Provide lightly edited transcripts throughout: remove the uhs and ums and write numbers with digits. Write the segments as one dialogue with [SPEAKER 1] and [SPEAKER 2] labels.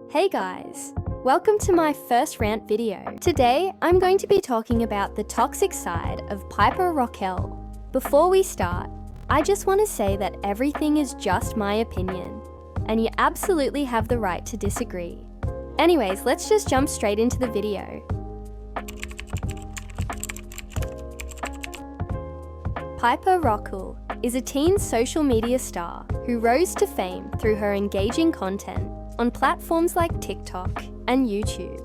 [SPEAKER 1] Hey guys! Welcome to my first rant video. Today, I'm going to be talking about the toxic side of Piper Rockelle. Before we start, I just want to say that everything is just my opinion, and you absolutely have the right to disagree. Anyways, let's just jump straight into the video. Piper Rockelle is a teen social media star who rose to fame through her engaging content on platforms like TikTok and YouTube.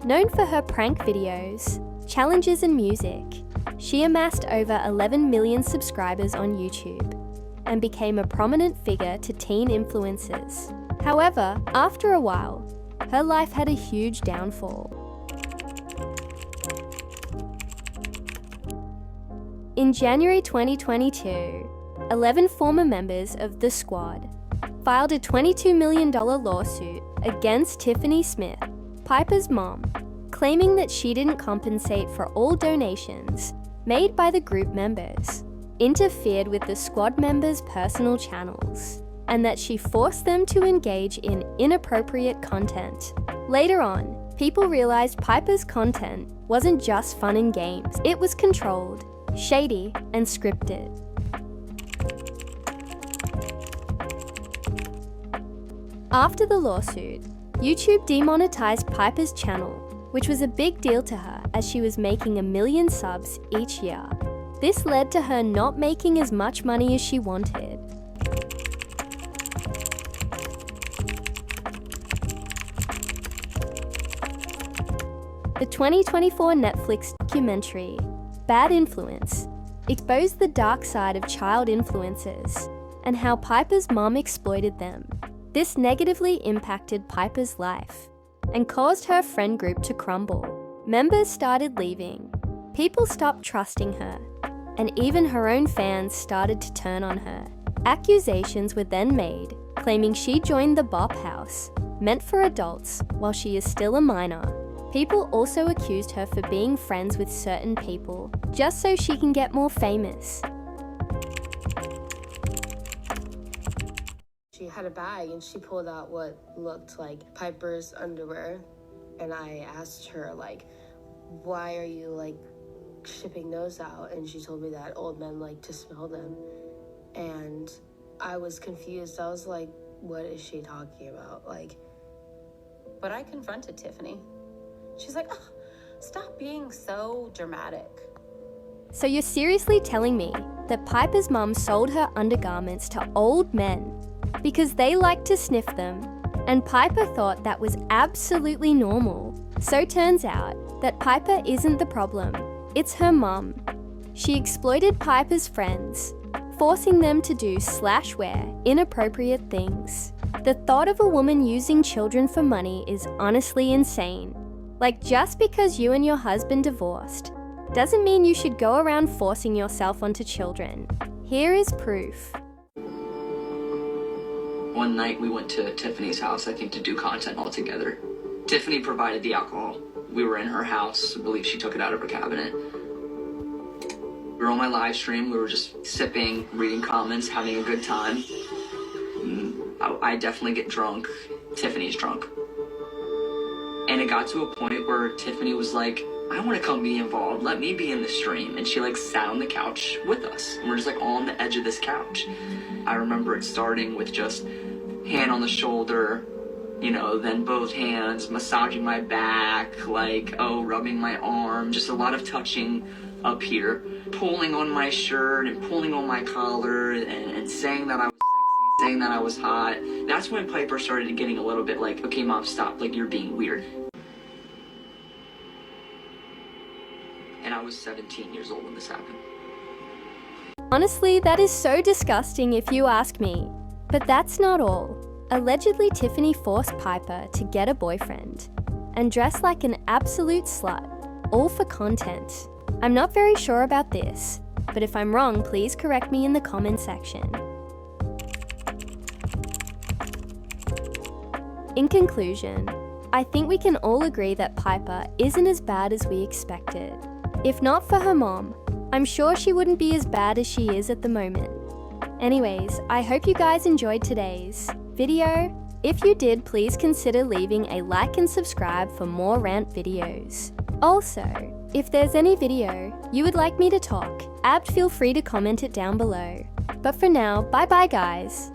[SPEAKER 1] Known for her prank videos, challenges and music, she amassed over 11 million subscribers on YouTube and became a prominent figure to teen influencers. However, after a while, her life had a huge downfall. In January 2022, 11 former members of The Squad filed a $22 million lawsuit against Tiffany Smith, Piper's mom, claiming that she didn't compensate for all donations made by the group members, interfered with the Squad members' personal channels, and that she forced them to engage in inappropriate content. Later on, people realized Piper's content wasn't just fun and games, it was controlled, shady, and scripted. After the lawsuit, YouTube demonetized Piper's channel, which was a big deal to her as she was making 1 million subs each year. This led to her not making as much money as she wanted. The 2024 Netflix documentary, Bad Influence, exposed the dark side of child influencers and how Piper's mom exploited them. This negatively impacted Piper's life and caused her friend group to crumble. Members started leaving, people stopped trusting her, and even her own fans started to turn on her. Accusations were then made, claiming she joined the Bop House, meant for adults, while she is still a minor. People also accused her for being friends with certain people, just so she can get more famous.
[SPEAKER 2] She had a bag and she pulled out what looked like Piper's underwear, and I asked her, like, why are you like shipping those out? And she told me that old men like to smell them, and I was confused. I was like, what is she talking about? Like,
[SPEAKER 3] but I confronted Tiffany. She's like, oh, stop being so dramatic.
[SPEAKER 1] So you're seriously telling me that Piper's mum sold her undergarments to old men because they liked to sniff them, and Piper thought that was absolutely normal? So turns out that Piper isn't the problem, it's her mum. She exploited Piper's friends, forcing them to do /wear inappropriate things. The thought of a woman using children for money is honestly insane. Like, just because you and your husband divorced doesn't mean you should go around forcing yourself onto children. Here is proof.
[SPEAKER 4] One night we went to Tiffany's house, I think, to do content all together. Tiffany provided the alcohol. We were in her house. I believe she took it out of her cabinet. We were on my live stream. We were just sipping, reading comments, having a good time. I definitely get drunk. Tiffany's drunk. And it got to a point where Tiffany was like, I want to come be involved. Let me be in the stream. And she like sat on the couch with us. And we're just like on the edge of this couch. I remember it starting with just hand on the shoulder, you know, then both hands, massaging my back, like, oh, rubbing my arm, just a lot of touching up here, pulling on my shirt and pulling on my collar and saying that I was sexy, saying that I was hot. That's when Piper started getting a little bit like, okay, mom, stop, like, you're being weird. And I was 17 years old when this happened.
[SPEAKER 1] Honestly, that is so disgusting if you ask me. But that's not all. Allegedly, Tiffany forced Piper to get a boyfriend and dress like an absolute slut, all for content. I'm not very sure about this, but if I'm wrong, please correct me in the comment section. In conclusion, I think we can all agree that Piper isn't as bad as we expected. If not for her mom, I'm sure she wouldn't be as bad as she is at the moment. Anyways, I hope you guys enjoyed today's video. If you did, please consider leaving a like and subscribe for more rant videos. Also, if there's any video you would like me to talk, feel free to comment it down below. But for now, bye bye guys!